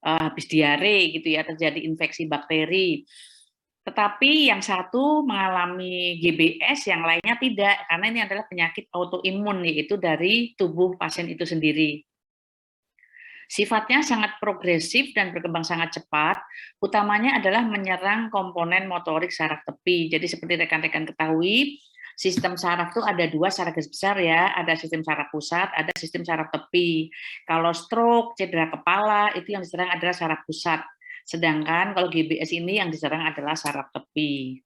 habis diare gitu ya, terjadi infeksi bakteri. Tetapi yang satu mengalami GBS, yang lainnya tidak, karena ini adalah penyakit autoimun, yaitu dari tubuh pasien itu sendiri. Sifatnya sangat progresif dan berkembang sangat cepat, utamanya adalah menyerang komponen motorik saraf tepi. Jadi seperti rekan-rekan ketahui, sistem saraf itu ada dua secara garis besar ya, ada sistem saraf pusat, ada sistem saraf tepi. Kalau stroke, cedera kepala, itu yang diserang adalah saraf pusat. Sedangkan kalau GBS ini yang diserang adalah saraf tepi.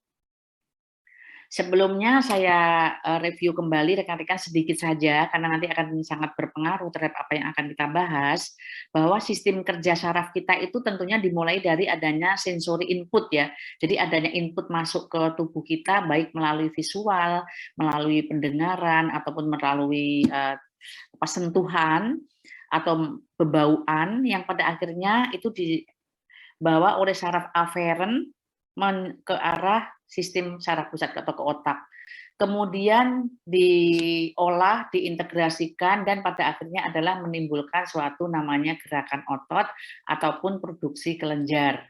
Sebelumnya saya review kembali rekan-rekan sedikit saja, karena nanti akan sangat berpengaruh terhadap apa yang akan kita bahas, bahwa sistem kerja saraf kita itu tentunya dimulai dari adanya sensory input ya. Jadi adanya input masuk ke tubuh kita, baik melalui visual, melalui pendengaran, ataupun melalui sentuhan, atau bebauan, yang pada akhirnya itu dibawa oleh saraf aferen ke arah sistem saraf pusat atau ke otak. Kemudian diolah, diintegrasikan, dan pada akhirnya adalah menimbulkan suatu namanya gerakan otot ataupun produksi kelenjar.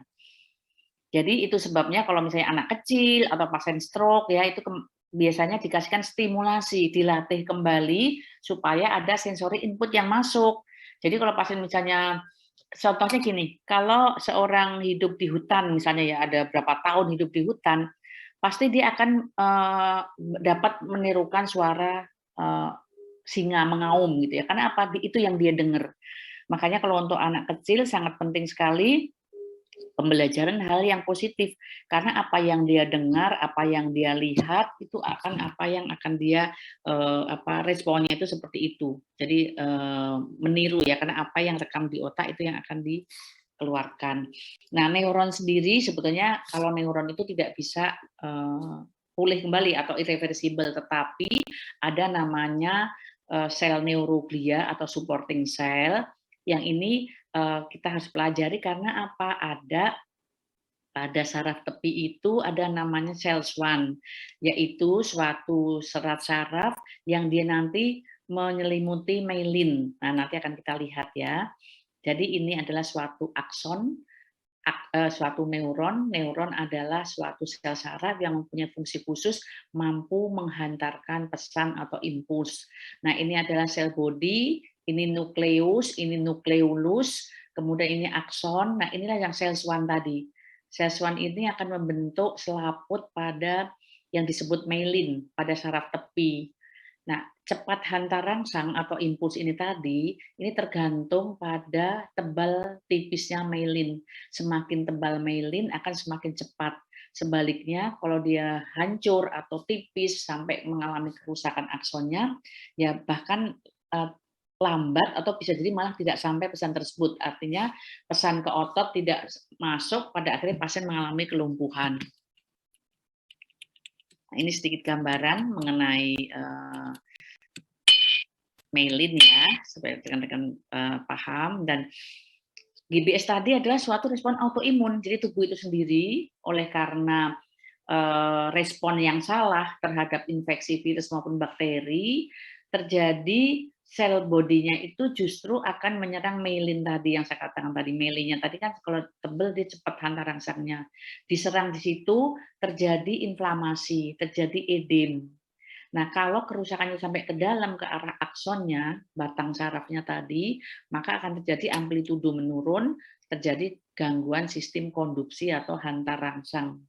Jadi itu sebabnya kalau misalnya anak kecil atau pasien stroke ya, itu biasanya dikasihkan stimulasi, dilatih kembali supaya ada sensory input yang masuk. Jadi kalau pasien misalnya, contohnya gini, kalau seorang hidup di hutan misalnya ya, ada berapa tahun hidup di hutan, pasti dia akan dapat menirukan suara singa mengaum gitu ya. Karena apa? Itu yang dia dengar. Makanya kalau untuk anak kecil sangat penting sekali pembelajaran hal yang positif, karena apa yang dia dengar, apa yang dia lihat itu akan apa yang akan dia responnya itu seperti itu. Jadi meniru ya, karena apa yang rekam di otak itu yang akan dikeluarkan. Nah, neuron sendiri sebetulnya kalau neuron itu tidak bisa pulih kembali atau irreversible, tetapi ada namanya sel neuroglia atau supporting cell yang ini kita harus pelajari karena apa? Ada pada saraf tepi itu ada namanya sel-swan, yaitu suatu serat saraf yang dia nanti menyelimuti myelin. Nah, nanti akan kita lihat ya. Jadi ini adalah suatu akson, suatu neuron. Neuron adalah suatu sel saraf yang mempunyai fungsi khusus mampu menghantarkan pesan atau impuls. Nah, ini adalah sel body, ini nukleus, ini nukleolus, kemudian ini akson. Nah, inilah yang sel swan tadi. Sel swan ini akan membentuk selaput pada yang disebut myelin pada saraf tepi. Nah, cepat hantar rangsang atau impuls ini tadi, ini tergantung pada tebal tipisnya myelin. Semakin tebal myelin akan semakin cepat. Sebaliknya, kalau dia hancur atau tipis sampai mengalami kerusakan aksonnya, ya bahkan lambat atau bisa jadi malah tidak sampai pesan tersebut. Artinya pesan ke otot tidak masuk, pada akhirnya pasien mengalami kelumpuhan. Nah, ini sedikit gambaran mengenai myelin ya, supaya rekan-rekan paham. Dan GBS tadi adalah suatu respon autoimun, jadi tubuh itu sendiri oleh karena respon yang salah terhadap infeksi virus maupun bakteri, terjadi sel bodinya itu justru akan menyerang myelin tadi yang saya katakan tadi. Myelinnya tadi kan kalau tebel dia cepat hantar rangsangnya. Diserang di situ terjadi inflamasi, terjadi edem. Nah, kalau kerusakannya sampai ke dalam ke arah aksonnya, batang sarafnya tadi, maka akan terjadi amplitudo menurun, terjadi gangguan sistem konduksi atau hantar rangsang.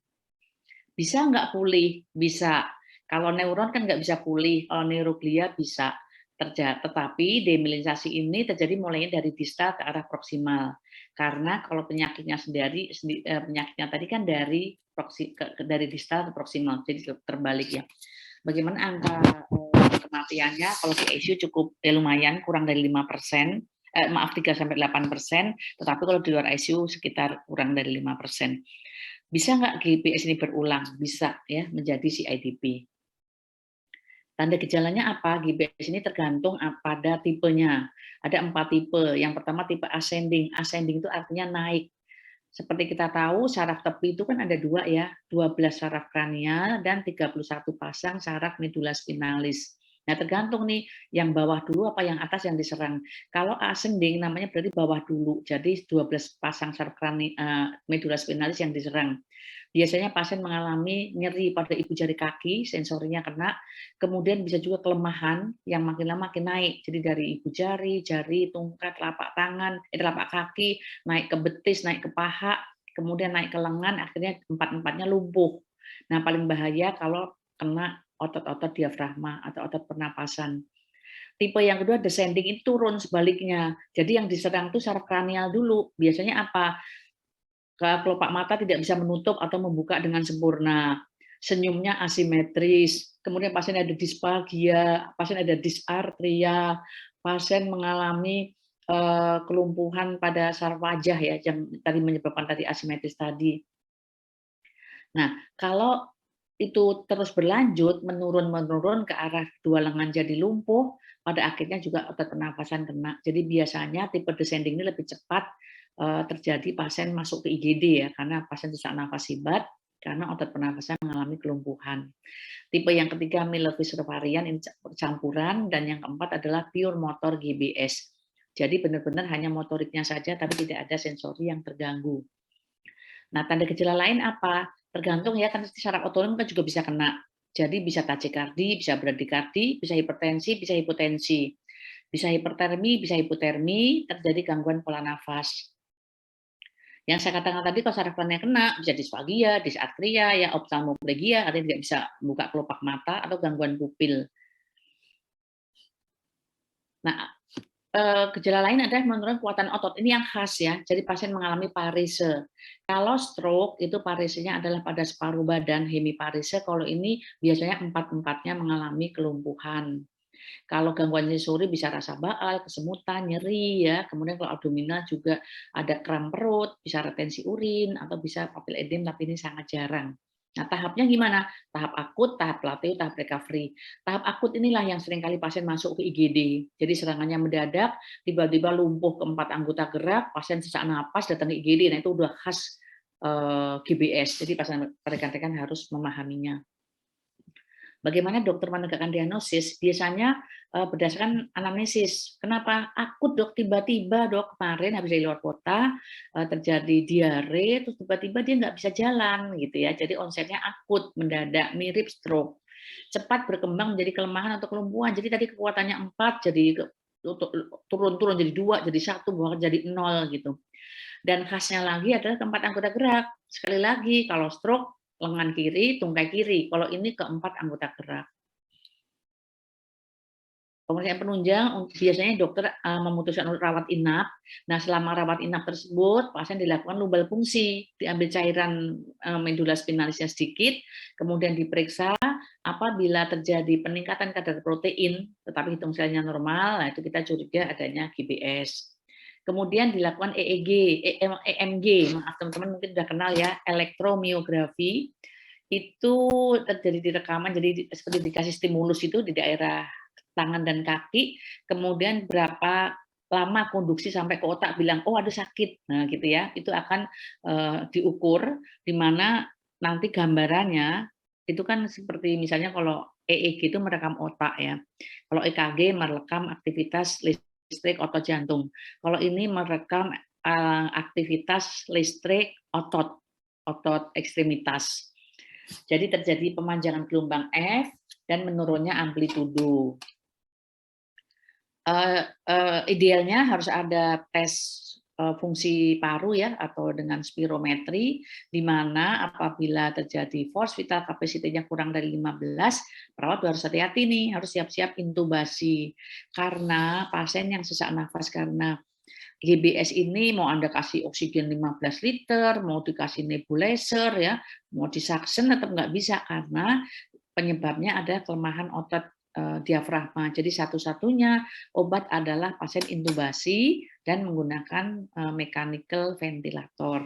Bisa nggak pulih? Bisa. Kalau neuron kan nggak bisa pulih, kalau neuroglia bisa. Tetapi demilinisasi ini terjadi mulainya dari distal ke arah proksimal. Karena kalau penyakitnya sendiri, penyakitnya tadi kan dari distal ke proksimal, jadi terbalik ya. Bagaimana angka kematiannya? Kalau di ICU cukup lumayan, kurang dari 5%, maaf 3-8%, tetapi kalau di luar ICU sekitar kurang dari 5%. Bisa nggak GBS ini berulang? Bisa ya, menjadi CIDP. Tanda gejalanya apa? GBS ini tergantung pada tipenya. Ada 4 tipe. Yang pertama tipe ascending. Ascending itu artinya naik. Seperti kita tahu, saraf tepi itu kan ada 2 ya, 12 saraf kranial dan 31 pasang saraf medula spinalis. Nah, tergantung nih, yang bawah dulu apa yang atas yang diserang. Kalau ascending namanya berarti bawah dulu, jadi 12 pasang saraf medula spinalis yang diserang. Biasanya pasien mengalami nyeri pada ibu jari kaki, sensorinya kena, kemudian bisa juga kelemahan yang makin lama makin naik. Jadi dari ibu jari, jari, tungkat, telapak tangan, telapak kaki, naik ke betis, naik ke paha, kemudian naik ke lengan, akhirnya empat-empatnya lumpuh. Nah, paling bahaya kalau kena otot-otot diafragma atau otot pernapasan. Tipe yang kedua descending itu turun sebaliknya. Jadi yang diserang itu saraf kranial dulu. Biasanya apa? Kelopak mata tidak bisa menutup atau membuka dengan sempurna. Senyumnya asimetris. Kemudian pasien ada disfagia, pasien ada dysarthria, pasien mengalami kelumpuhan pada saraf wajah ya yang tadi menyebabkan tadi asimetris tadi. Nah, kalau itu terus berlanjut menurun ke arah dua lengan jadi lumpuh, pada akhirnya juga otot pernafasan kena. Jadi biasanya tipe descending ini lebih cepat terjadi pasien masuk ke IGD ya, karena pasien sesak nafas hebat karena otot pernafasan mengalami kelumpuhan. Tipe yang ketiga Miller-Fisher varian ini campuran, dan yang keempat adalah pure motor GBS. Jadi benar-benar hanya motoriknya saja tapi tidak ada sensori yang terganggu. Nah, tanda gejala lain apa? Tergantung ya, kan saraf otonom kan juga bisa kena. Jadi bisa takikardi, bisa bradikardi, bisa hipertensi, bisa hipotensi. Bisa hipertermi, bisa hipotermi, terjadi gangguan pola nafas. Yang saya katakan tadi kalau saraf kena bisa disfagia, dysarthria, ya ophthalmoplegia, artinya tidak bisa buka kelopak mata atau gangguan pupil. Nah, gejala lain adalah menurunkan kekuatan otot. Ini yang khas ya, jadi pasien mengalami parese. Kalau stroke itu paresenya adalah pada separuh badan, hemiparese. Kalau ini biasanya empat-empatnya mengalami kelumpuhan. Kalau gangguan sensori bisa rasa baal, kesemutan, nyeri ya. Kemudian kalau abdominal juga ada kram perut, bisa retensi urin atau bisa papil edem, tapi ini sangat jarang. Nah, tahapnya gimana? Tahap akut, tahap plateau, tahap recovery. Tahap akut inilah yang seringkali pasien masuk ke IGD. Jadi serangannya mendadak, tiba-tiba lumpuh keempat anggota gerak, pasien sesak napas datang ke IGD. Nah, itu udah khas GBS. Jadi pasien rekan-rekan harus memahaminya. Bagaimana dokter menegakkan diagnosis? Biasanya berdasarkan anamnesis. Kenapa? Akut dok, tiba-tiba dok kemarin habis dari luar kota terjadi diare, terus tiba-tiba dia nggak bisa jalan gitu ya. Jadi onsetnya akut, mendadak, mirip stroke. Cepat berkembang menjadi kelemahan atau kelumpuhan. Jadi tadi kekuatannya 4 jadi turun-turun jadi 2, jadi 1, bahkan jadi 0 gitu. Dan khasnya lagi adalah keempat anggota gerak. Sekali lagi, kalau stroke lengan kiri, tungkai kiri. Kalau ini keempat anggota gerak. Pemeriksaan penunjang biasanya dokter memutuskan untuk rawat inap. Nah, selama rawat inap tersebut, pasien dilakukan lubal fungsi, diambil cairan medula spinalisnya sedikit, kemudian diperiksa. Apabila terjadi peningkatan kadar protein, tetapi hitung selnya normal, nah itu kita curiga adanya GBS. Kemudian dilakukan EEG, EMG, maaf teman-teman mungkin sudah kenal ya, elektromiografi. Itu terjadi di rekaman, jadi seperti dikasih stimulus itu di daerah tangan dan kaki, kemudian berapa lama konduksi sampai ke otak bilang, oh ada sakit, nah gitu ya, itu akan diukur, di mana nanti gambarannya itu kan seperti misalnya kalau EEG itu merekam otak ya, kalau EKG merekam aktivitas listrik otot jantung, kalau ini merekam aktivitas listrik otot ekstremitas. Jadi terjadi pemanjangan gelombang F dan menurunnya amplitudo. Idealnya harus ada tes fungsi paru ya atau dengan spirometri, di mana apabila terjadi force vital capacity-nya kurang dari 15, perawat harus hati-hati nih, harus siap-siap intubasi. Karena pasien yang sesak nafas karena GBS ini mau Anda kasih oksigen 15 liter, mau dikasih nebulizer ya, mau disaksen tetap nggak bisa karena penyebabnya ada kelemahan otot diafragma. Jadi satu-satunya obat adalah pasien intubasi dan menggunakan mechanical ventilator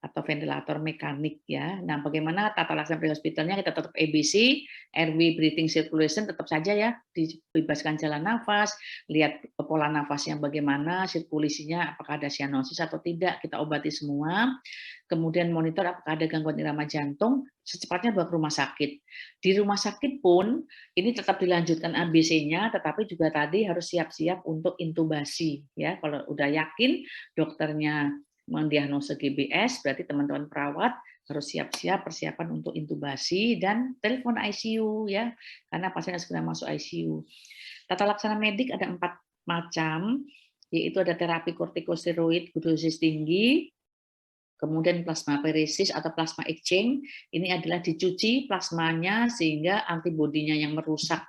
atau ventilator mekanik ya. Nah, bagaimana tata laksana pre hospitalnya? Kita tetap EBC, airway breathing circulation tetap saja ya, dibebaskan jalan nafas, lihat pola nafas yang bagaimana, sirkulasinya apakah ada sianosis atau tidak, kita obati semua. Kemudian monitor apakah ada gangguan irama jantung, secepatnya bawa ke rumah sakit. Di rumah sakit pun ini tetap dilanjutkan ABC-nya, tetapi juga tadi harus siap-siap untuk intubasi ya. Kalau udah yakin dokternya mendiagnosa GBS, berarti teman-teman perawat harus siap-siap persiapan untuk intubasi dan telepon ICU ya, karena pasiennya segera masuk ICU. Tata laksana medik ada 4 macam, yaitu ada terapi kortikosteroid dosis tinggi, kemudian plasmaferesis atau plasma exchange, ini adalah dicuci plasmanya sehingga antibodinya yang merusak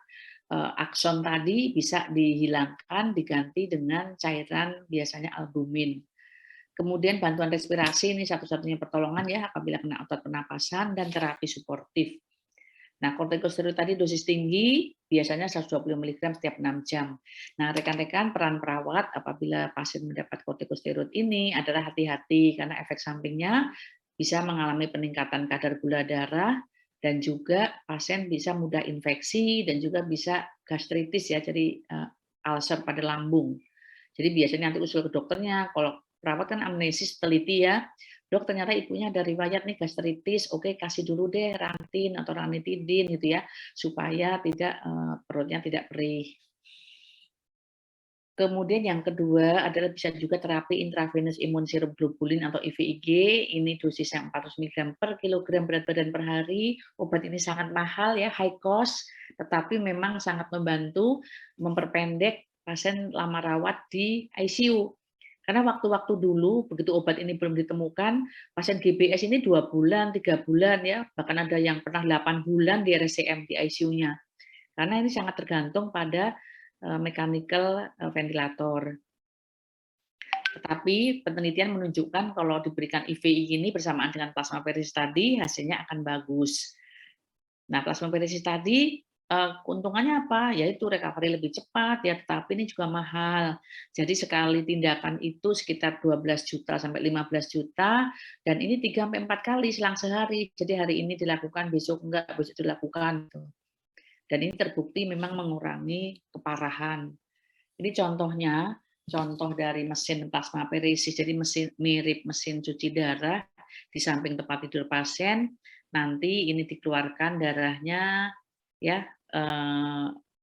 akson tadi bisa dihilangkan, diganti dengan cairan biasanya albumin. Kemudian bantuan respirasi, ini satu-satunya pertolongan ya apabila kena otot pernapasan, dan terapi suportif. Nah, kortikosteroid tadi dosis tinggi, biasanya 120 mg setiap 6 jam. Nah, rekan-rekan peran perawat apabila pasien mendapat kortikosteroid ini adalah hati-hati karena efek sampingnya bisa mengalami peningkatan kadar gula darah dan juga pasien bisa mudah infeksi dan juga bisa gastritis ya, jadi ulcer pada lambung. Jadi biasanya nanti usul ke dokternya, kalau perawat kan amnesis teliti ya, dok ternyata ibunya ada riwayat nih gastritis, oke kasih dulu deh rantin atau ranitidin gitu ya, supaya tidak perutnya tidak perih. Kemudian yang kedua adalah bisa juga terapi intravenous imun sirup globulin atau IVIG, ini dosis yang 400 mg per kilogram berat badan per hari. Obat ini sangat mahal ya, high cost, tetapi memang sangat membantu memperpendek pasien lama rawat di ICU. Karena waktu-waktu dulu, begitu obat ini belum ditemukan, pasien GBS ini 2 bulan, 3 bulan ya, bahkan ada yang pernah 8 bulan di RSCM di ICU-nya. Karena ini sangat tergantung pada mechanical ventilator. Tetapi penelitian menunjukkan kalau diberikan IVI ini bersamaan dengan plasmaferesis tadi, hasilnya akan bagus. Nah, plasmaferesis tadi keuntungannya apa? Yaitu recovery lebih cepat ya, tetapi ini juga mahal. Jadi sekali tindakan itu sekitar 12 juta sampai 15 juta dan ini 3 sampai 4 kali selang sehari. Jadi hari ini dilakukan, besok enggak, besok dilakukan gitu. Dan ini terbukti memang mengurangi keparahan. Ini contohnya, contoh dari mesin plasmaferesis, jadi mesin mirip mesin cuci darah di samping tempat tidur pasien. Nanti ini dikeluarkan darahnya, ya,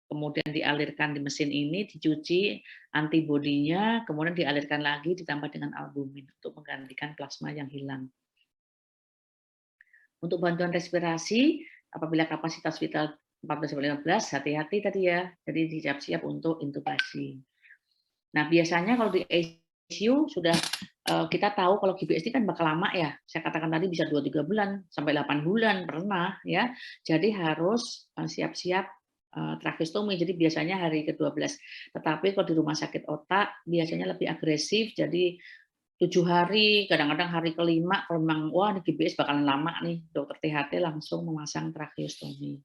kemudian dialirkan di mesin ini, dicuci antibodinya, kemudian dialirkan lagi ditambah dengan albumin untuk menggantikan plasma yang hilang. Untuk bantuan respirasi, apabila kapasitas vital 14-15, hati-hati tadi ya, jadi siap-siap untuk intubasi. Nah, biasanya kalau di ICU sudah kita tahu kalau GBS ini kan bakal lama ya. Saya katakan tadi bisa 2-3 bulan sampai 8 bulan pernah ya. Jadi harus siap-siap tracheostomi. Jadi biasanya hari ke-12. Tetapi kalau di rumah sakit otak biasanya lebih agresif. Jadi 7 hari, kadang-kadang hari ke-5 kalau memang wah ini GBS bakalan lama nih, dokter THT langsung memasang tracheostomi.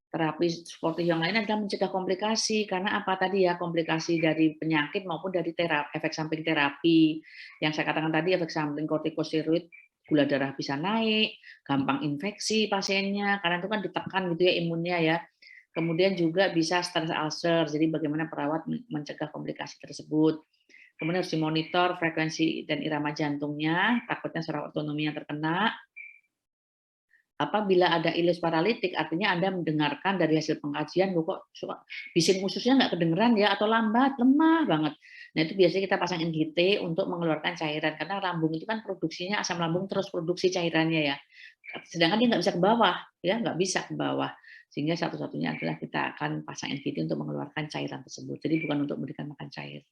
Terapi seperti yang lain adalah mencegah komplikasi, karena apa tadi ya, komplikasi dari penyakit maupun dari efek samping terapi. Yang saya katakan tadi, efek samping kortikosteroid, gula darah bisa naik, gampang infeksi pasiennya, karena itu kan ditekan gitu ya imunnya ya. Kemudian juga bisa stress ulcer, jadi bagaimana perawat mencegah komplikasi tersebut. Kemudian harus dimonitor frekuensi dan irama jantungnya, takutnya saraf otonominya terkena. Apabila ada ileus paralitik, artinya Anda mendengarkan dari hasil pengkajian, kok bising ususnya nggak kedengeran ya, atau lambat, lemah banget. Nah itu biasanya kita pasang NGT untuk mengeluarkan cairan, karena lambung itu kan produksinya, asam lambung terus produksi cairannya ya. Sedangkan dia nggak bisa ke bawah, ya nggak bisa ke bawah. Sehingga satu-satunya adalah kita akan pasang NGT untuk mengeluarkan cairan tersebut. Jadi bukan untuk memberikan makan cair.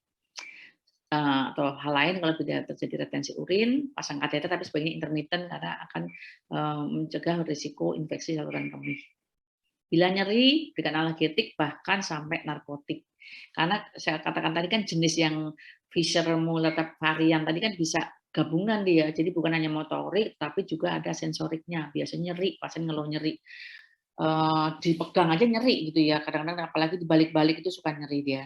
Atau hal lain kalau tidak terjadi retensi urin, pasang kateter tapi sebaiknya intermittent karena akan mencegah risiko infeksi saluran kemih. Bila nyeri, berikan analgetik bahkan sampai narkotik. Karena saya katakan tadi kan jenis yang Fischer-Muller varian tadi kan bisa gabungan dia, jadi bukan hanya motorik tapi juga ada sensoriknya. Biasanya nyeri, pasien ngeluh nyeri. Dipegang aja nyeri gitu ya, kadang-kadang apalagi dibalik-balik itu suka nyeri dia.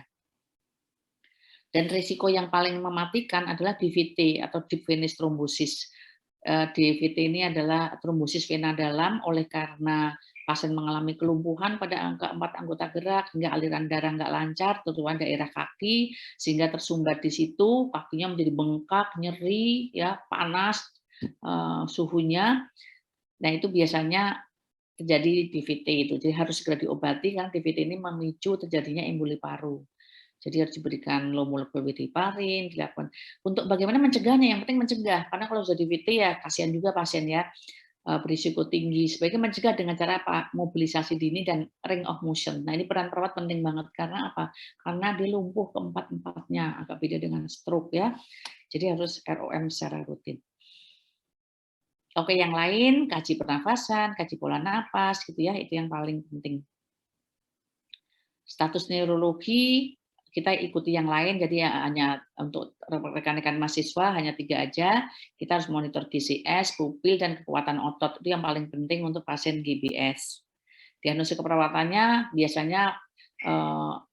Dan risiko yang paling mematikan adalah DVT atau deep venous thrombosis. DVT ini adalah trombosis vena dalam oleh karena pasien mengalami kelumpuhan pada keempat anggota gerak hingga aliran darah nggak lancar, terutama daerah kaki, sehingga tersumbat di situ, kakinya menjadi bengkak, nyeri, ya panas suhunya. Nah, itu biasanya terjadi DVT itu. Jadi harus segera diobati karena DVT ini memicu terjadinya emboli paru. Jadi harus diberikan low molecular weight heparin, dilakukan. Untuk bagaimana mencegahnya, yang penting mencegah. Karena kalau sudah DVT ya kasihan juga pasien ya, berisiko tinggi. Sebaiknya mencegah dengan cara apa? Mobilisasi dini dan ring of motion. Nah, ini peran perawat penting banget. Karena apa? Karena dia lumpuh keempat-empatnya, agak beda dengan stroke ya. Jadi harus ROM secara rutin. Oke, yang lain kaji pernafasan, kaji pola napas gitu ya, itu yang paling penting. Status neurologi kita ikuti yang lain, jadi ya hanya untuk rekan-rekan mahasiswa hanya 3 aja. Kita harus monitor DCS, pupil dan kekuatan otot, itu yang paling penting untuk pasien GBS. Diagnosis keperawatannya biasanya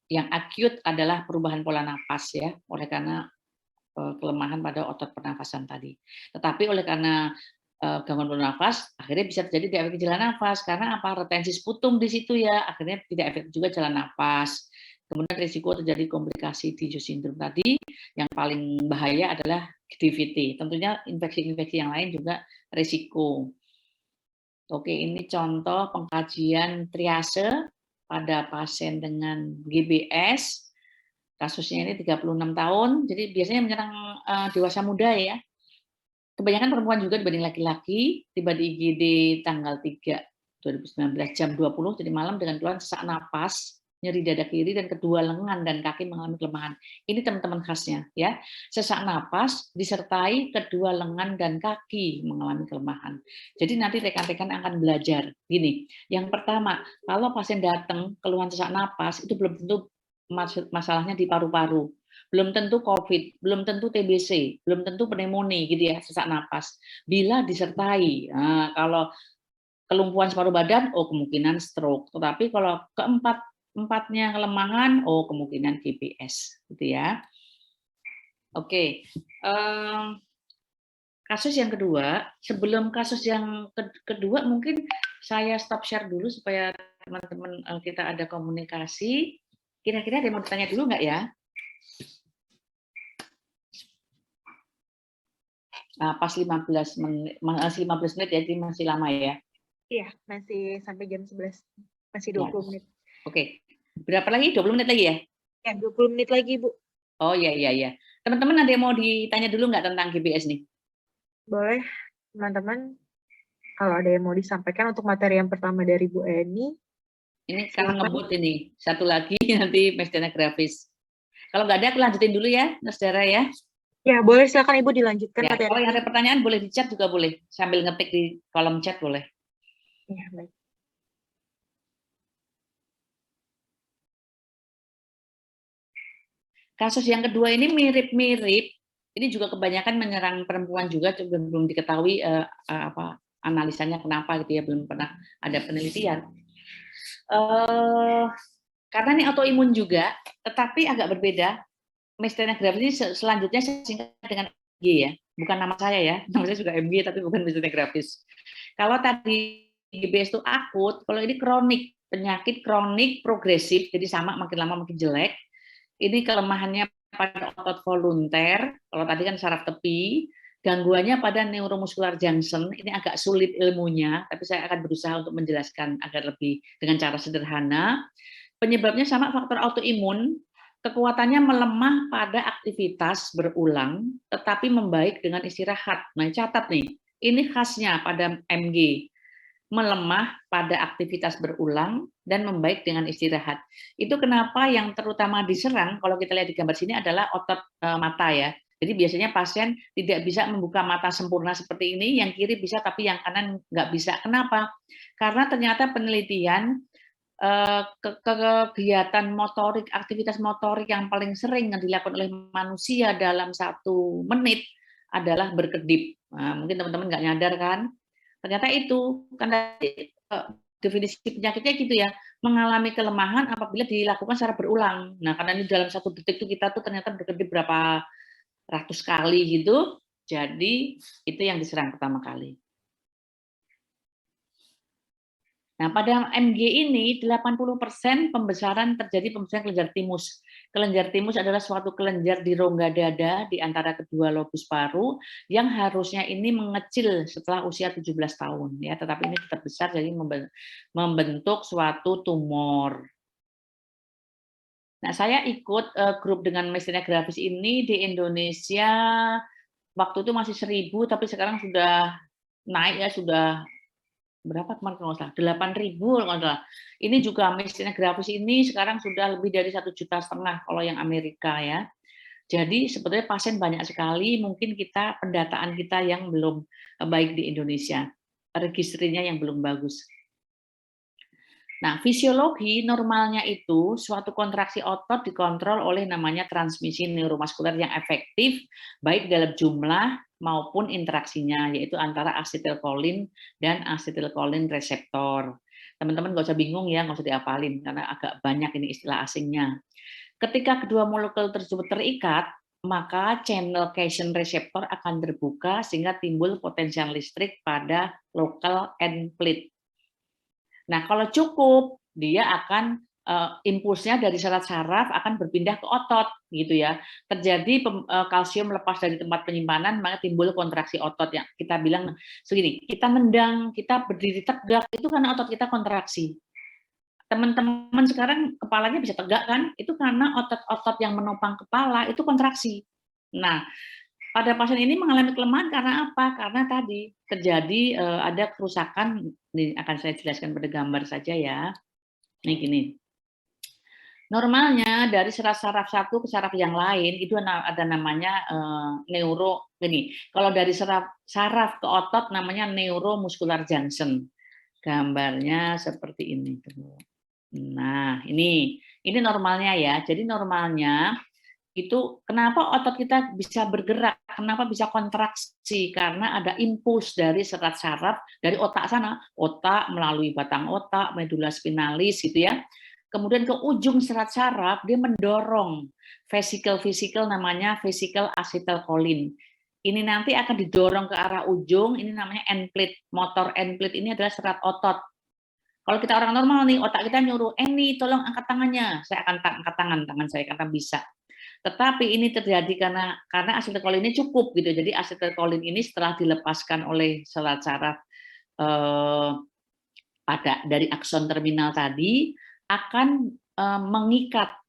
yang akut adalah perubahan pola napas ya, oleh karena kelemahan pada otot pernafasan tadi. Tetapi oleh karena gangguan bernafas, akhirnya bisa terjadi tidak efektif jalan nafas. Karena apa? Retensi sputum di situ ya, akhirnya tidak efektif juga jalan nafas. Kemudian risiko terjadi komplikasi Digenesis syndrome tadi, yang paling bahaya adalah DVT. Tentunya infeksi-infeksi yang lain juga risiko. Oke, ini contoh pengkajian triase pada pasien dengan GBS. Kasusnya ini 36 tahun, jadi biasanya menyerang dewasa muda ya. Kebanyakan perempuan juga dibanding laki-laki, tiba di IGD tanggal 3 2019 jam 20 jadi malam dengan keluhan sesak napas, nyeri dada kiri dan kedua lengan dan kaki mengalami kelemahan. Ini teman-teman khasnya ya. Sesak napas disertai kedua lengan dan kaki mengalami kelemahan. Jadi nanti rekan-rekan akan belajar. Gini, yang pertama, kalau pasien datang keluhan sesak napas itu belum tentu masalahnya di paru-paru. Belum tentu COVID, belum tentu TBC, belum tentu pneumonia gitu ya, sesak napas. Bila disertai, nah, kalau kelumpuhan separuh badan, oh kemungkinan stroke. Tetapi kalau keempatnya kelemahan, oh kemungkinan GBS, gitu ya. Oke, kasus yang kedua. Sebelum kasus yang kedua, mungkin saya stop share dulu supaya teman-teman kita ada komunikasi. Kira-kira ada yang mau ditanya dulu nggak ya? Pas 15 menit, masih 15 menit ya, jadi masih lama ya? Iya, masih sampai jam 11, masih 20 ya. Menit. Oke, berapa lagi? 20 menit lagi ya? Ya, 20 menit lagi, Bu. Oh iya, iya, iya. Teman-teman ada yang mau ditanya dulu nggak tentang GBS nih? Boleh, teman-teman. Kalau ada yang mau disampaikan untuk materi yang pertama dari Bu Eni. Ini karena ngebut ini. Satu lagi nanti Mesdana grafis. Kalau nggak ada, aku lanjutin dulu ya, Saudara ya. Ya, boleh silakan Ibu dilanjutkan. Ya, kalau yang ada pertanyaan boleh di chat juga boleh. Sambil ngetik di kolom chat boleh. Ya, baik. Kasus yang kedua ini mirip-mirip. Ini juga kebanyakan menyerang perempuan juga, belum diketahui analisanya kenapa gitu ya, belum pernah ada penelitian. Karena ini autoimun juga, tetapi agak berbeda. Myasthenia gravis ini selanjutnya saya singkat dengan MG ya, bukan nama saya ya, nama saya juga MG tapi bukan myasthenia gravis. Kalau tadi GBS itu akut, kalau ini kronik, penyakit kronik progresif, jadi sama makin lama makin jelek. Ini kelemahannya pada otot volunteer, kalau tadi kan saraf tepi, gangguannya pada neuromuscular junction, ini agak sulit ilmunya, tapi saya akan berusaha untuk menjelaskan agar lebih dengan cara sederhana. Penyebabnya sama faktor autoimun, kekuatannya melemah pada aktivitas berulang, tetapi membaik dengan istirahat. Nah, catat nih, ini khasnya pada MG, melemah pada aktivitas berulang dan membaik dengan istirahat. Itu kenapa yang terutama diserang, kalau kita lihat di gambar sini adalah otot mata ya. Jadi biasanya pasien tidak bisa membuka mata sempurna seperti ini, yang kiri bisa tapi yang kanan nggak bisa. Kenapa? Karena ternyata penelitian kegiatan motorik, aktivitas motorik yang paling sering yang dilakukan oleh manusia dalam 1 menit adalah berkedip. Nah, mungkin teman-teman nggak nyadar kan? Ternyata itu kan definisi penyakitnya gitu ya, mengalami kelemahan apabila dilakukan secara berulang. Nah, karena ini dalam 1 detik itu kita tuh ternyata berkedip berapa ratus kali gitu, jadi itu yang diserang pertama kali. Nah, pada MG ini 80% pembesaran terjadi pembesaran kelenjar timus. Kelenjar timus adalah suatu kelenjar di rongga dada di antara kedua lobus paru yang harusnya ini mengecil setelah usia 17 tahun ya, tetapi ini tetap besar jadi membentuk suatu tumor. Nah, saya ikut grup dengan myasthenia gravis ini di Indonesia waktu itu masih 1.000 tapi sekarang sudah naik ya, sudah berapa kemarin kalau nggak salah, 8.000 kalau nggak salah. Ini juga myasthenia gravis ini sekarang sudah lebih dari 1,5 juta kalau yang Amerika ya. Jadi sebetulnya pasien banyak sekali, mungkin kita pendataan kita yang belum baik di Indonesia, registrinya yang belum bagus. Nah, fisiologi normalnya itu suatu kontraksi otot dikontrol oleh namanya transmisi neuromuskuler yang efektif, baik dalam jumlah maupun interaksinya, yaitu antara asetilkolin dan asetilkolin reseptor. Teman-teman nggak usah bingung ya, nggak usah diapalin, karena agak banyak ini istilah asingnya. Ketika kedua molekul tersebut terikat, maka channel cation reseptor akan terbuka sehingga timbul potensial listrik pada local end plate. Nah, kalau cukup, dia akan impulsnya dari saraf akan berpindah ke otot, gitu ya. Terjadi kalsium lepas dari tempat penyimpanan, maka timbul kontraksi otot yang kita bilang segini. Kita nendang, kita berdiri tegak, itu karena otot kita kontraksi. Teman-teman sekarang kepalanya bisa tegak kan? Itu karena otot-otot yang menopang kepala itu kontraksi. Nah, pada pasien ini mengalami kelemahan karena apa? Karena tadi terjadi ada kerusakan, nih akan saya jelaskan pada gambar saja ya. Nih gini. Normalnya dari saraf satu ke saraf yang lain itu ada namanya neuro gini. Kalau dari saraf ke otot namanya neuromuscular junction. Gambarnya seperti ini. Nah, ini normalnya ya. Jadi normalnya itu kenapa otot kita bisa bergerak, kenapa bisa kontraksi, karena ada impuls dari serat saraf dari otak sana, otak melalui batang otak, medula spinalis gitu ya. Kemudian ke ujung serat saraf dia mendorong vesikel namanya vesikel acetylcholine. Ini nanti akan didorong ke arah ujung, ini namanya end plate. Motor end plate ini adalah serat otot. Kalau kita orang normal nih, otak kita nyuruh, nih tolong angkat tangannya. Saya akan angkat tangan saya karena bisa. Tetapi ini terjadi karena asetilkolin ini cukup gitu. Jadi asetilkolin ini setelah dilepaskan oleh serat saraf pada dari akson terminal tadi akan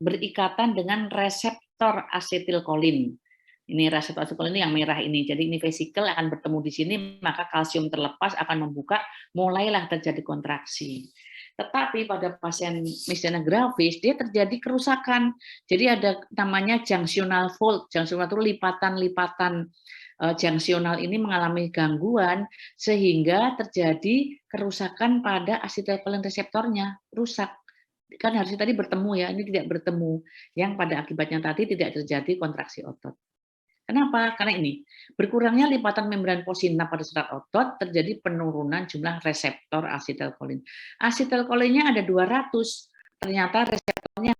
berikatan dengan reseptor asetilkolin. Ini reseptor asetilkolin yang merah ini. Jadi ini vesikel akan bertemu di sini, maka kalsium terlepas akan membuka, mulailah terjadi kontraksi. Tetapi pada pasien myasthenia gravis dia terjadi kerusakan. Jadi ada namanya junctional fault. Junctional itu lipatan-lipatan junctional ini mengalami gangguan sehingga terjadi kerusakan pada asetilkolin reseptornya, rusak. Kan harusnya tadi bertemu ya, ini tidak bertemu. Yang pada akibatnya tadi tidak terjadi kontraksi otot. Kenapa? Karena ini, berkurangnya lipatan membran posina pada serat otot terjadi penurunan jumlah reseptor asetilkolin. Asetilkolinnya ada 200, ternyata reseptornya